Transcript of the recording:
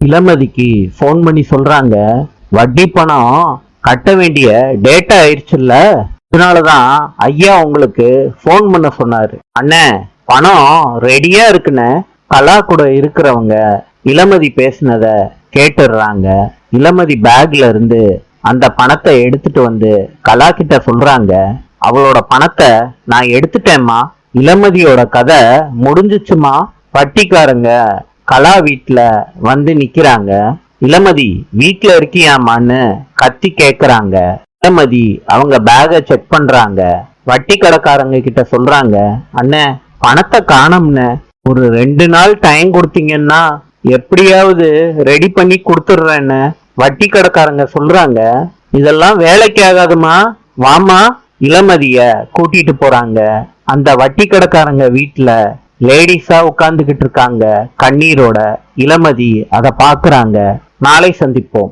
இளமதிக்கு phone பண்ணி சொல்றாங்க, வட்டி பணம் கட்ட வேண்டிய டேட்டா ஆயிடுச்சுல்ல, அதனாலதான் ஐயா உங்களுக்கு போன் பண்ண சொன்னாரு. அண்ணே, பணம் ரெடியா இருக்குன்னு கலா கூட இருக்கிறவங்க இளமதி பேசினத கேட்டுடுறாங்க. இளமதி பேக்ல இருந்து அந்த பணத்தை எடுத்துட்டு வந்து கலா கிட்ட சொல்றாங்க, அவளோட பணத்தை நான் எடுத்துட்டேம்மா, இளமதியோட கதை முடிஞ்சிச்சுமா. வட்டிக்காரங்க கலா வீட்டுல வந்து நிக்கிறாங்க. இளமதி வீட்டுல இருக்கியாமான்னு கத்தி கேக்குறாங்க. இளமதி அவங்க பேக செக் பண்றாங்க. வட்டி கடைக்காரங்க கிட்ட சொல்றாங்க, அண்ணே பணத்தை காணோம்னு, ஒரு 2 நாள் டைம் கொடுத்தீங்கன்னா எப்படியாவது ரெடி பண்ணி கொடுத்துடுறேன்னு வட்டி கடைக்காரங்க சொல்றாங்க. இதெல்லாம் வேலைக்கு ஆகாதுமா, வாமா. இளமதிய கூட்டிட்டு போறாங்க. அந்த வட்டி கடைக்காரங்க வீட்டுல லேடிஸா உட்கார்ந்துகிட்டு இருக்காங்க கண்ணீரோட. இளமதி அதை பாக்குறாங்க. நாளை சந்திப்போம்.